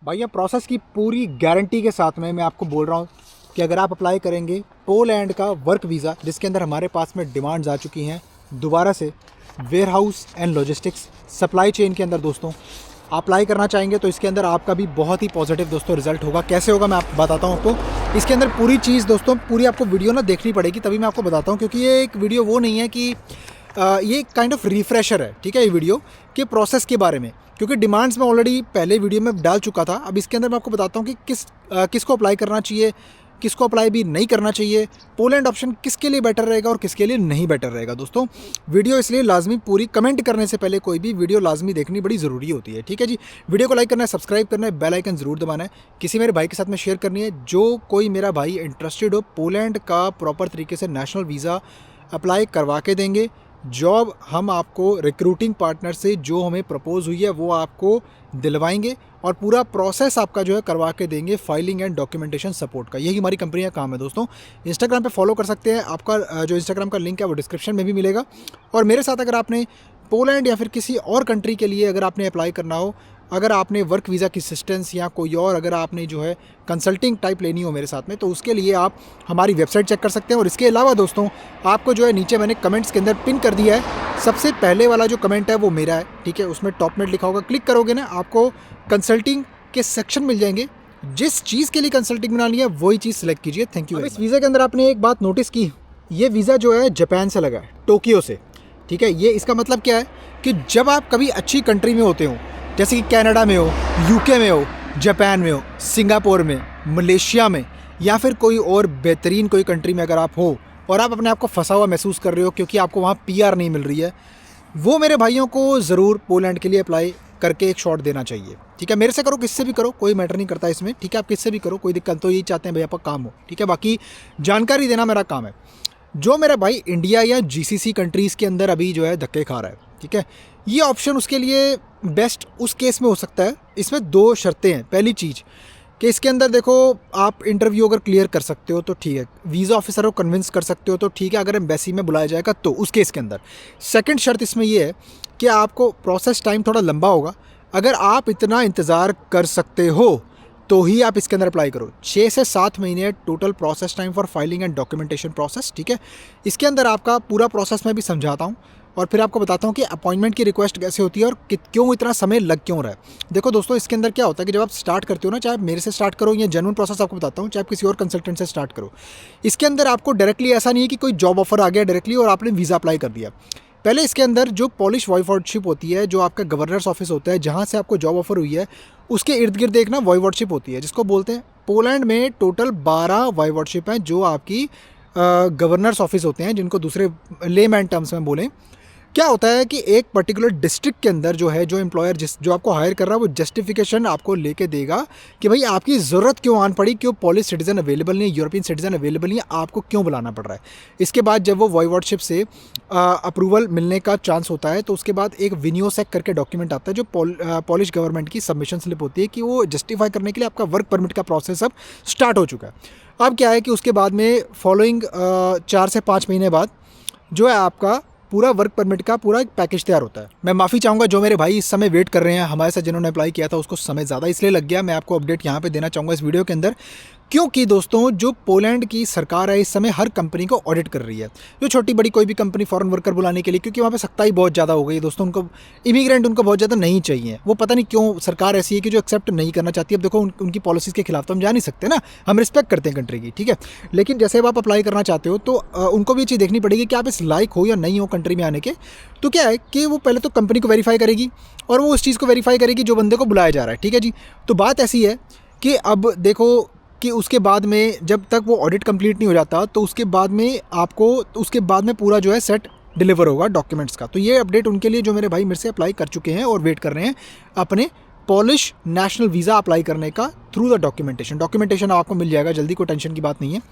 भैया प्रोसेस की पूरी गारंटी के साथ में मैं आपको बोल रहा हूँ कि अगर आप अप्लाई करेंगे पोलैंड का वर्क वीज़ा, जिसके अंदर हमारे पास में डिमांड्स आ चुकी हैं दोबारा से, warehouse and logistics supply chain के अंदर दोस्तों आप अप्लाई करना चाहेंगे तो इसके अंदर आपका भी बहुत ही पॉजिटिव दोस्तों रिजल्ट होगा। कैसे होगा मैं आपको बताता हूँ आपको। इसके अंदर पूरी चीज़ दोस्तों पूरी आपको वीडियो ना देखनी पड़ेगी, तभी मैं आपको बताता हूँ, क्योंकि ये एक वीडियो वो नहीं है कि ये काइंड ऑफ रिफ्रेशर है, ठीक है, ये वीडियो के प्रोसेस के बारे में, क्योंकि डिमांड्स में ऑलरेडी पहले वीडियो में डाल चुका था। अब इसके अंदर मैं आपको बताता हूँ कि किसको अप्लाई करना चाहिए, किसको अप्लाई भी नहीं करना चाहिए, पोलैंड ऑप्शन किसके लिए बेटर रहेगा और किसके लिए नहीं बेटर रहेगा। दोस्तों वीडियो इसलिए लाजमी पूरी कमेंट करने से पहले कोई भी वीडियो लाजमी देखनी बड़ी ज़रूरी होती है, ठीक है जी। वीडियो को लाइक करना है, सब्सक्राइब करना है, बेल आइकन ज़रूर दबाना है, किसी मेरे भाई के साथ में शेयर करनी है। जो कोई मेरा भाई इंटरेस्टेड हो पोलैंड का प्रॉपर तरीके से नेशनल वीज़ा अप्लाई करवा के देंगे। जॉब हम आपको रिक्रूटिंग पार्टनर से जो हमें प्रपोज हुई है वो आपको दिलवाएंगे और पूरा प्रोसेस आपका जो है करवा के देंगे, फाइलिंग एंड डॉक्यूमेंटेशन सपोर्ट का। यही हमारी कंपनी का काम है दोस्तों। इंस्टाग्राम पे फॉलो कर सकते हैं, आपका जो इंस्टाग्राम का लिंक है वो डिस्क्रिप्शन में भी मिलेगा। और मेरे साथ अगर आपने पोलैंड या फिर किसी और कंट्री के लिए अगर आपने अप्लाई करना हो, अगर आपने वर्क वीज़ा की असिस्टेंस या कोई और अगर आपने जो है कंसल्टिंग टाइप लेनी हो मेरे साथ में, तो उसके लिए आप हमारी वेबसाइट चेक कर सकते हैं। और इसके अलावा दोस्तों आपको जो है नीचे मैंने कमेंट्स के अंदर पिन कर दिया है, सबसे पहले वाला जो कमेंट है वो मेरा है, ठीक है, उसमें टॉप में लिखा होगा, क्लिक करोगे ना आपको कंसल्टिंग के सेक्शन मिल जाएंगे। जिस चीज़ के लिए कंसल्टिंग बनानी है वही चीज़ सेलेक्ट कीजिए। Thank you. इस वीज़ा के अंदर आपने एक बात नोटिस की, ये वीज़ा जो है जापान से लगा है, टोक्यो से, ठीक है। ये इसका मतलब क्या है कि जब आप कभी अच्छी कंट्री में होते हो, जैसे कि कनाडा में हो, यूके में हो, जापान में हो, सिंगापुर में, मलेशिया में, या फिर कोई और बेहतरीन कोई कंट्री में अगर आप हो और आप अपने आप को फंसा हुआ महसूस कर रहे हो क्योंकि आपको वहाँ पीआर नहीं मिल रही है, वो मेरे भाइयों को ज़रूर पोलैंड के लिए अप्लाई करके एक शॉट देना चाहिए, ठीक है। मेरे से करो, किससे भी करो, कोई मैटर नहीं करता इसमें, ठीक है। आप किससे भी करो, कोई दिक्कत, तो यही चाहते हैं भैया आपका काम हो, ठीक है। बाकी जानकारी देना मेरा काम है। जो मेरा भाई इंडिया या जीसीसी कंट्रीज़ के अंदर अभी जो है धक्के खा रहा है, ठीक है, ये ऑप्शन उसके लिए बेस्ट उस केस में हो सकता है। इसमें दो शर्तें हैं। पहली चीज़ कि इसके अंदर देखो, आप इंटरव्यू अगर क्लियर कर सकते हो तो ठीक है, वीज़ा ऑफिसर को कन्विंस कर सकते हो तो ठीक है, अगर एम्बेसी में बुलाया जाएगा तो उस केस के अंदर। सेकंड शर्त इसमें ये है कि आपको प्रोसेस टाइम थोड़ा लंबा होगा। अगर आप इतना इंतज़ार कर सकते हो तो ही आप इसके अंदर अप्लाई करो। 6 से 7 महीने total process time for filing and documentation process, ठीक है। इसके अंदर आपका पूरा प्रोसेस मैं भी समझाता हूँ और फिर आपको बताता हूँ कि अपॉइंटमेंट की रिक्वेस्ट कैसे होती है और क्यों इतना समय लग क्यों रहा है। देखो दोस्तों, इसके अंदर क्या होता है कि जब आप स्टार्ट करते हो ना, चाहे आप मेरे से स्टार्ट करो या जेन्युइन प्रोसेस आपको बताता हूँ, चाहे आप किसी और कंसल्टेंट से स्टार्ट करो, इसके अंदर आपको डायरेक्टली ऐसा नहीं है कि कोई जॉब ऑफर आ गया डायरेक्टली और आपने वीज़ा अप्लाई कर दिया। पहले इसके अंदर जो पॉलिश वॉयवॉर्डशिप होती है, जो आपका गवर्नर्स ऑफिस होता है जहाँ से आपको जॉब ऑफर हुई है, उसके इर्द गिर्द एक ना वॉयवॉर्डशिप होती है जिसको बोलते हैं, पोलैंड में टोटल 12 वॉयवॉर्डशिप हैं जो आपकी गवर्नर्स ऑफिस होते हैं, जिनको दूसरे लेमैन टर्म्स में बोलें। क्या होता है कि एक पर्टिकुलर डिस्ट्रिक्ट के अंदर जो है, जो एम्प्लॉयर जो आपको हायर कर रहा है वो जस्टिफिकेशन आपको लेके देगा कि भाई आपकी ज़रूरत क्यों आन पड़ी, क्यों पॉलिश सिटीज़न अवेलेबल नहीं है, यूरोपियन सिटीज़न अवेलेबल नहीं है, आपको क्यों बुलाना पड़ रहा है। इसके बाद जब वो वॉयवॉर्डशिप से अप्रूवल मिलने का चांस होता है तो उसके बाद एक विनियोसेक करके डॉक्यूमेंट आता है जो पॉलिश गवर्नमेंट की सबमिशन स्लिप होती है कि वो जस्टिफाई करने के लिए आपका वर्क परमिट का प्रोसेस अब स्टार्ट हो चुका है। अब क्या है कि उसके बाद में फॉलोइंग 4 से 5 महीने बाद जो है आपका पूरा वर्क परमिट का पूरा एक पैकेज तैयार होता है। मैं माफ़ी चाहूँगा जो मेरे भाई इस समय वेट कर रहे हैं हमारे साथ, जिन्होंने अप्लाई किया था उसको समय ज़्यादा इसलिए लग गया। मैं आपको अपडेट यहाँ पे देना चाहूँगा इस वीडियो के अंदर, क्योंकि दोस्तों जो पोलैंड की सरकार है इस समय हर कंपनी को ऑडिट कर रही है, जो छोटी बड़ी कोई भी कंपनी फॉरेन वर्कर बुलाने के लिए, क्योंकि वहाँ पे सख्ताई बहुत ज़्यादा हो गई है दोस्तों। उनको इमिग्रेंट उनको बहुत ज़्यादा नहीं चाहिए, वो पता नहीं क्यों सरकार ऐसी है कि जो एक्सेप्ट नहीं करना चाहती। अब देखो उनकी पॉलिसीज़ के खिलाफ तो हम जा नहीं सकते ना, हम रिस्पेक्ट करते हैं कंट्री की, ठीक है। लेकिन जैसे अब आप अप्लाई करना चाहते हो तो उनको भी ये चीज़ देखनी पड़ेगी कि आप इस लायक हो या नहीं हो कंट्री में आने के। तो क्या है कि वो पहले तो कंपनी को वेरीफाई करेगी और वो उस चीज़ को वेरीफाई करेगी जो बंदे को बुलाया जा रहा है, ठीक है जी। तो बात ऐसी है कि अब देखो कि उसके बाद में जब तक वो ऑडिट कंप्लीट नहीं हो जाता तो उसके बाद में पूरा जो है सेट डिलीवर होगा डॉक्यूमेंट्स का। तो ये अपडेट उनके लिए जो मेरे भाई मेरे से अप्लाई कर चुके हैं और वेट कर रहे हैं अपने पॉलिश नेशनल वीज़ा अप्लाई करने का थ्रू द डॉक्यूमेंटेशन आपको मिल जाएगा जल्दी, कोई टेंशन की बात नहीं है।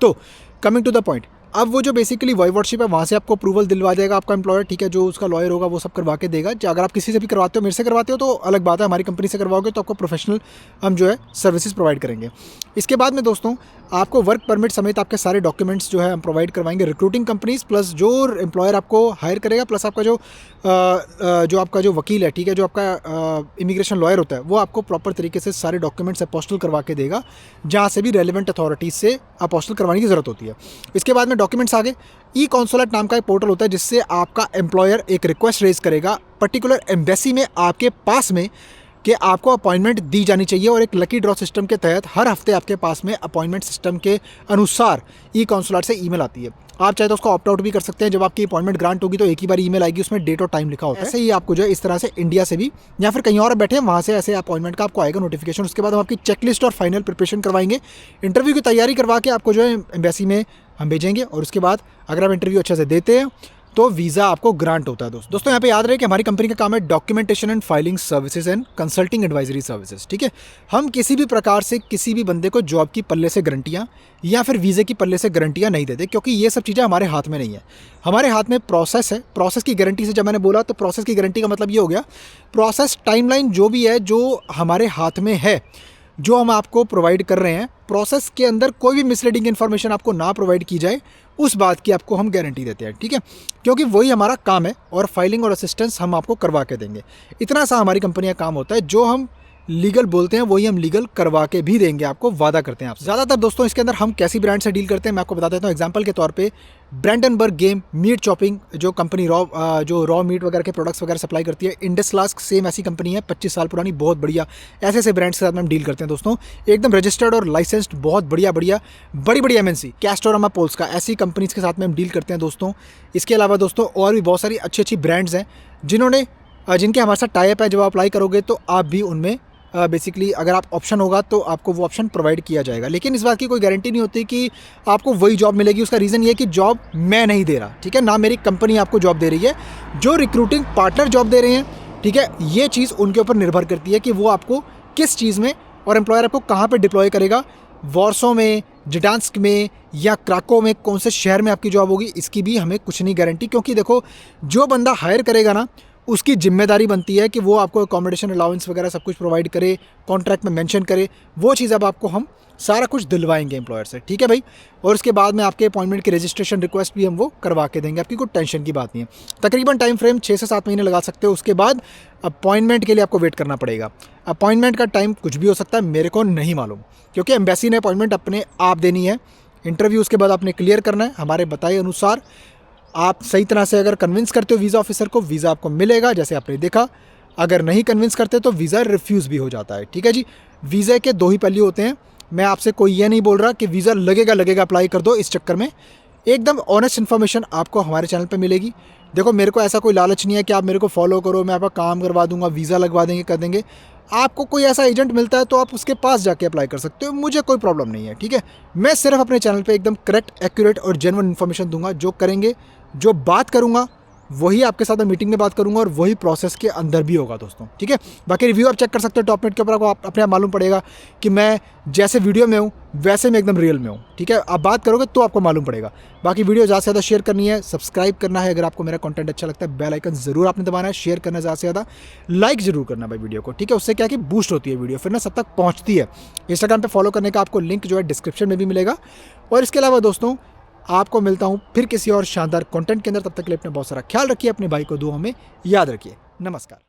तो कमिंग टू द पॉइंट, अब वो जो बेसिकली वॉइवॉडशिप है वहाँ से आपको अप्रूवल दिलवा देगा आपका एम्प्लॉयर, ठीक है, जो उसका लॉयर होगा वो सब करवा के देगा। अगर आप किसी से भी करवाते हो, मेरे से करवाते हो तो अलग बात है, हमारी कंपनी से करवाओगे तो आपको प्रोफेशनल हम जो है सर्विसेज प्रोवाइड करेंगे। इसके बाद में दोस्तों आपको वर्क परमिट समेत आपके सारे डॉक्यूमेंट्स जो है हम प्रोवाइड करवाएंगे रिक्रूटिंग कंपनीज, प्लस जो एम्प्लॉयर आपको हायर करेगा, प्लस आपका जो आपका जो वकील है, ठीक है, जो आपका इमिग्रेशन लॉयर होता है, वो आपको प्रॉपर तरीके से सारे डॉक्यूमेंट्स अपोस्टल करवा के देगा, जहाँ से भी रेलिवेंट अथॉरिटीज़ से अपोस्टल करवाने की ज़रूरत होती है। इसके बाद में डॉक्यूमेंट्स आगे ई कॉन्सुलेट नाम का एक पोर्टल होता है, जिससे आपका एम्प्लॉयर एक रिक्वेस्ट रेज करेगा पर्टिकुलर एम्बेसी में आपके पास में कि आपको अपॉइंटमेंट दी जानी चाहिए, और एक लकी ड्रॉ सिस्टम के तहत हर हफ्ते आपके पास में अपॉइंटमेंट सिस्टम के अनुसार ई कॉन्सुलेट से ईमेल आती है। आप चाहे तो उसको ऑप्ट आउट भी कर सकते हैं। जब आपकी अपॉइंटमेंट ग्रांट होगी तो एक ही बार ईमेल आएगी, उसमें डेट और टाइम लिखा होता है। ऐसे ही आपको जो है इस तरह से इंडिया से भी या फिर कहीं और बैठे हैं वहाँ से ऐसे अपॉइंटमेंट का आपको आएगा नोटिफिकेशन। उसके बाद हम आपकी चेकलिस्ट और फाइनल प्रिपरेशन करवाएंगे, इंटरव्यू की तैयारी करवा के आपको जो है एम्बेसी में हम भेजेंगे, और उसके बाद अगर आप इंटरव्यू अच्छे से देते हैं तो वीज़ा आपको ग्रांट होता है। दोस्तों यहाँ पे याद रहे कि हमारी कंपनी का काम है documentation and filing services and consulting advisory services, ठीक है। हम किसी भी प्रकार से किसी भी बंदे को जॉब की पल्ले से गारंटियाँ या फिर वीज़े की पल्ले से गारंटियाँ नहीं देते, क्योंकि ये सब चीज़ें हमारे हाथ में नहीं है। हमारे हाथ में प्रोसेस है। प्रोसेस की गारंटी से जब मैंने बोला तो प्रोसेस की गारंटी का मतलब ये हो गया, प्रोसेस टाइमलाइन जो भी है जो हमारे हाथ में है, जो हम आपको प्रोवाइड कर रहे हैं, प्रोसेस के अंदर कोई भी मिसलीडिंग इन्फॉर्मेशन आपको ना प्रोवाइड की जाए, उस बात की आपको हम गारंटी देते हैं, ठीक है, क्योंकि वही हमारा काम है, और फाइलिंग और असिस्टेंस हम आपको करवा के देंगे। इतना सा हमारी कंपनी का काम होता है। जो हम लीगल बोलते हैं वही हम लीगल करवा के भी देंगे, आपको वादा करते हैं आपसे। ज़्यादातर दोस्तों इसके अंदर हम कैसी ब्रांड से डील करते हैं मैं आपको बता देता हूँ। एग्जांपल के तौर पे ब्रैंडनबर्ग गेम मीट चॉपिंग, जो कंपनी रॉ मीट वगैरह के प्रोडक्ट्स वगैरह सप्लाई करती है। इंडस लास्क सेम ऐसी कंपनी है, 25 साल पुरानी, बहुत बढ़िया। ऐसे ऐसे ब्रांड्स के साथ में हम डील करते हैं दोस्तों, एकदम रजिस्टर्ड और लाइसेंस्ड, बहुत बढ़िया बड़ी MNC कैस्टोरामा पोल्स्का, ऐसी कंपनीज के साथ में हम डील करते हैं दोस्तों। इसके अलावा दोस्तों और भी बहुत सारी अच्छी ब्रांड्स हैं जिनके हमारे साथ टाई अप है। जब आप अप्लाई करोगे तो आप भी उनमें बेसिकली अगर आप ऑप्शन होगा तो आपको वो ऑप्शन प्रोवाइड किया जाएगा, लेकिन इस बात की कोई गारंटी नहीं होती कि आपको वही जॉब मिलेगी। उसका रीज़न ये है कि जॉब मैं नहीं दे रहा, ठीक है, ना मेरी कंपनी आपको जॉब दे रही है, जो रिक्रूटिंग पार्टनर जॉब दे रहे हैं, ठीक है। ये चीज़ उनके ऊपर निर्भर करती है कि वो आपको किस चीज़ में और एम्प्लॉयर आपको कहाँ पर डिप्लॉय करेगा, वॉर्सो में, जिडांस्क में या क्राको में, कौन से शहर में आपकी जॉब होगी, इसकी भी हमें कुछ नहीं गारंटी। क्योंकि देखो, जो बंदा हायर करेगा ना, उसकी जिम्मेदारी बनती है कि वो आपको अकोमोडेशन अलाउंस वगैरह सब कुछ प्रोवाइड करे, कॉन्ट्रैक्ट में मेंशन करे। वो चीज़ अब आपको हम सारा कुछ दिलवाएंगे एम्प्लॉयर से, ठीक है भाई। और उसके बाद में आपके अपॉइंटमेंट की रजिस्ट्रेशन रिक्वेस्ट भी हम वो करवा के देंगे, आपकी कोई टेंशन की बात नहीं है। तकरीबन टाइम फ्रेम 6 से 7 महीने लगा सकते हो। उसके बाद अपॉइंटमेंट के लिए आपको वेट करना पड़ेगा। अपॉइंटमेंट का टाइम कुछ भी हो सकता है, मेरे को नहीं मालूम, क्योंकि एम्बेसी ने अपॉइंटमेंट अपने आप देनी है। इंटरव्यू उसके बाद आपने क्लियर करना है, हमारे बताए अनुसार आप सही तरह से अगर कन्विंस करते हो वीज़ा ऑफिसर को, वीज़ा आपको मिलेगा, जैसे आपने देखा। अगर नहीं कन्विंस करते तो वीज़ा रिफ्यूज़ भी हो जाता है, ठीक है जी। वीज़ा के 2 ही पहलू होते हैं। मैं आपसे कोई ये नहीं बोल रहा कि वीज़ा लगेगा अप्लाई कर दो, इस चक्कर में एकदम ऑनेस्ट इन्फॉर्मेशन आपको हमारे चैनल पे मिलेगी। देखो, मेरे को ऐसा कोई लालच नहीं है कि आप मेरे को फॉलो करो, मैं आपका काम करवा दूंगा, वीज़ा लगवा देंगे, कर देंगे। आपको कोई ऐसा एजेंट मिलता है तो आप उसके पास जाके अप्लाई कर सकते हो, मुझे कोई प्रॉब्लम नहीं है, ठीक है। मैं सिर्फ अपने चैनल पे एकदम करेक्ट, एक्यूरेट और जेन्युइन इन्फॉर्मेशन दूंगा। जो करेंगे, जो बात करूंगा, वही आपके साथ मैं मीटिंग में बात करूंगा, और वही प्रोसेस के अंदर भी होगा दोस्तों, ठीक है। बाकी रिव्यू आप चेक कर सकते हो टॉपमेट के ऊपर, आपको अपने आप मालूम पड़ेगा कि मैं जैसे वीडियो में हूँ वैसे मैं एकदम रियल में हूँ, ठीक है। आप बात करोगे तो आपको मालूम पड़ेगा। बाकी वीडियो ज़्यादा से ज़्यादा शेयर करनी है, सब्सक्राइब करना है अगर आपको मेरा कंटेंट अच्छा लगता है, बेल आइकन ज़रूर आपने दबाना है, शेयर करना ज़्यादा से ज़्यादा, लाइक ज़रूर करना भाई वीडियो को, ठीक है। उससे क्या कि बूस्ट होती है वीडियो, फिर ना सब तक पहुँचती है। इंस्टाग्राम पर फॉलो करने का आपको लिंक जो है डिस्क्रिप्शन में भी मिलेगा। और इसके अलावा दोस्तों आपको मिलता हूँ फिर किसी और शानदार कंटेंट के अंदर। तब तक के लिए अपने बहुत सारा ख्याल रखिए, अपने भाई को दुआओं में याद रखिए। नमस्कार।